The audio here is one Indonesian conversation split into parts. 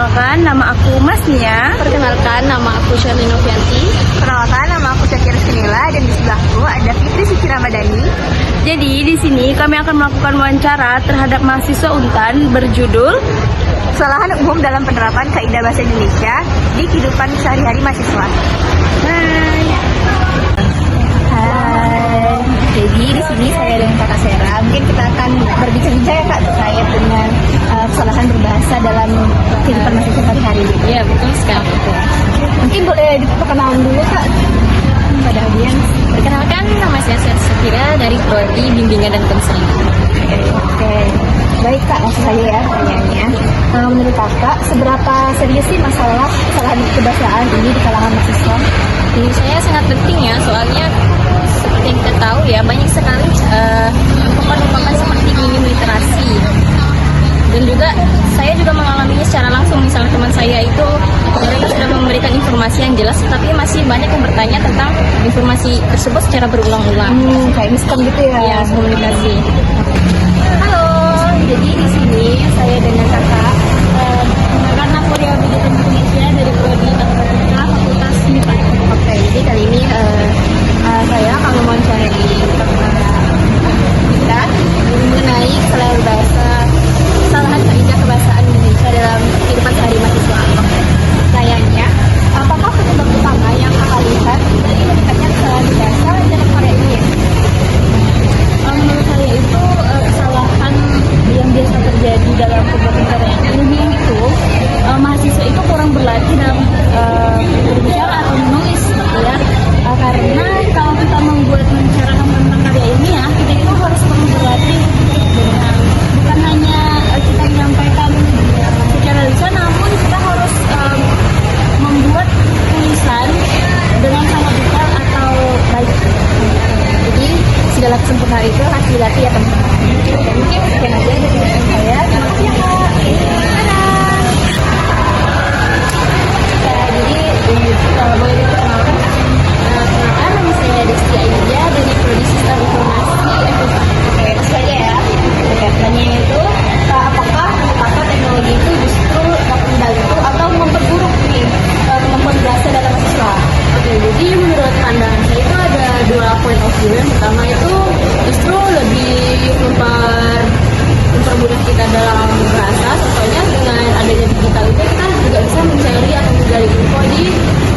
Perkenalkan, nama aku Mas Nia. Perkenalkan, nama aku Sherly Novianti. Perkenalkan, nama aku Syakira Sinila dan di sebelahku ada Fitri Suci Ramadhani. Jadi di sini kami akan melakukan wawancara terhadap mahasiswa Untan berjudul Kesalahan umum dalam penerapan kaidah bahasa Indonesia di kehidupan sehari-hari mahasiswa. Hai. Hai. Jadi di sini saya dengan Kakak Sera. Mungkin kita akan berbicara ya Kak terkait dengan kesalahan berbahasa dalam kehidupan mahasiswa sehari-hari. Iya, betul sekali. Mungkin boleh diperkenalan dulu Kak pada audiens. Perkenalkan, nama saya Syakira dari Prodi Bimbingan dan Konseling. Oke. Baik Kak, langsung saja ya pertanyaannya. Menurut Kakak, seberapa serius sih masalah kesalahan kebahasaan ini di kalangan mahasiswa? Menurut saya sangat penting ya, soalnya seperti yang kita tahu ya, banyak sekali ungkapan-ungkapan seperti minim literasi. Dan juga saya juga mengalaminya secara langsung, misalnya teman saya itu mereka sudah memberikan informasi yang jelas, tapi masih banyak yang bertanya tentang informasi tersebut secara berulang-ulang. Kayak miskom gitu ya? Ya, komunikasi. Halo, jadi di sini saya dengan Kakak Karena Korea Bidikan Indonesia dari Prodi Matematika Fakultas MIPA. Oke, jadi kali ini saya akan mewawancarai kita mengenai kesalahan kaidah kebahasaan Indonesia dalam kehidupan sehari mahasiswa. Sayangnya, apakah penyebab utama yang Kakak lihat dari meningkatnya kesalahan bahasa dalam Korea ini? Menurut saya itu kesalahan yang biasa terjadi dalam pembuatan karya ilmiah itu mahasiswa itu kurang berlatih dalam berbicara atau menulis gitu ya. Karena kalau kita membuat membicarakan tentang karya ilmiah, kita itu harus perlu berlatih dengan bukan hanya kita menyampaikan secara lisan, namun kita harus membuat tulisan dengan sangat detail atau baik. Jadi segala kesempurnaan itu harus dilatih ya teman-teman. Mungkin sekian aja dari saya. Terima kasih ya Kak. Jadi boleh diperkenalkan Kak? Perkenalkan, nama saya Desti Aidia dari Prodi Sistem Informasi FIPA. Oke, itu saja ya. Oke, pertanyaannya itu apakah teknologi itu justru dapat membantu atau memperburuk nih kemampuan bahasa dalam mahasiswa? Oke, jadi menurut pandangan saya itu ada dua point of view. Yang pertama itu justru lebih mempermudah kita dalam bahasa. Contohnya dengan adanya digital itu kita juga bisa mencari atau menggali info di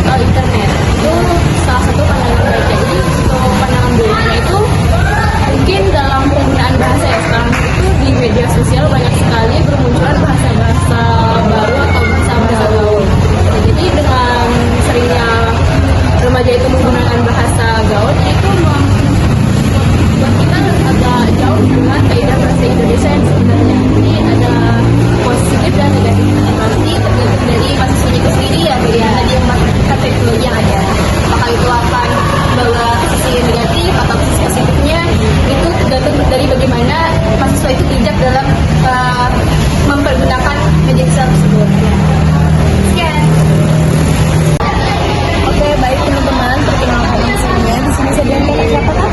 internet. Itu salah satu pandangan baik. Jadi untuk pandangan buruknya itu mungkin dalam penggunaan bahasa ya, sekarang itu di media sosial banyak sekali bermunculan bahasa-bahasa baru atau bahasa-bahasa gaul. Jadi dengan seringnya remaja itu menggunakan bahasa gaul, itu membuat kita agak jauh dengan kaidah bahasa Indonesia yang sebenarnya. Jadi ada positif dan negatifnya. Nanti tergantung dari mahasiswa itu sendiri ya, bagaimana dia memanfaatkan teknologi yang ada. Apakah itu akan membawa ke sisi negatif atau sisi positifnya, itu tergantung dari bagaimana mahasiswa itu bijak dalam mempergunakan media sosial tersebut. Sekian. Oke, baik teman-teman, perkenalkan nama saya. Di sini saya dengan Kakak siapa Kak?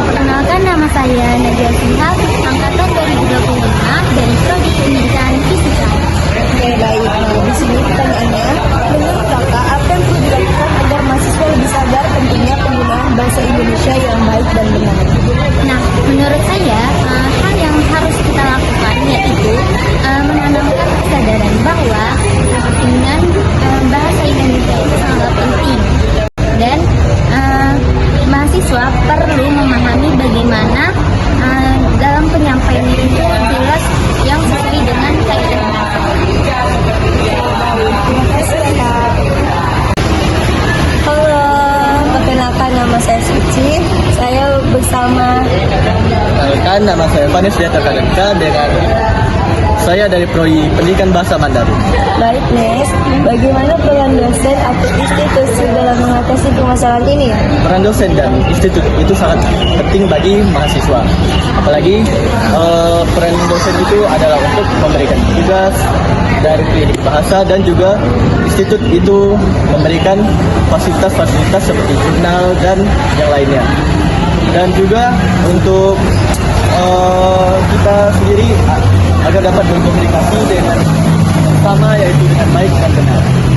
Perkenalkan, nama saya Nadia Sihab, angkatan 2025 dari Prodi Pendidikan Fisika. Oke, baik. Di sini pertanyaannya, menurut Kakak apa yang perlu dilakukan agar mahasiswa lebih sadar pentingnya penggunaan bahasa Indonesia yang baik dan benar? Nah, menurut saya, hal yang harus kita lakukan yaitu menanamkan kesadaran bahwa penggunaan bahasa Indonesia itu sangat penting. Dan mahasiswa perlu memahami bagaimana dalam penyampaian itu jelas yang sesuai dengan kaidah bahasa. Terima kasih ya Kak. Halo, perkenalkan nama saya Suci. Saya bersama Perkenalkan, nama saya Vanes Diatarkaneka dengan saya dari Prodi Pendidikan Bahasa Mandarin. Baik Nes, bagaimana peran dosen atau institusi dalam mengatasi permasalahan ini? Peran dosen dan institut itu sangat penting bagi mahasiswa. Apalagi peran dosen itu adalah untuk memberikan tugas dari klinik bahasa, dan juga institut itu memberikan fasilitas-fasilitas seperti jurnal dan yang lainnya. Dan juga untuk kita sendiri agar dapat berkomunikasi dengan pertama yaitu dengan baik dan benar.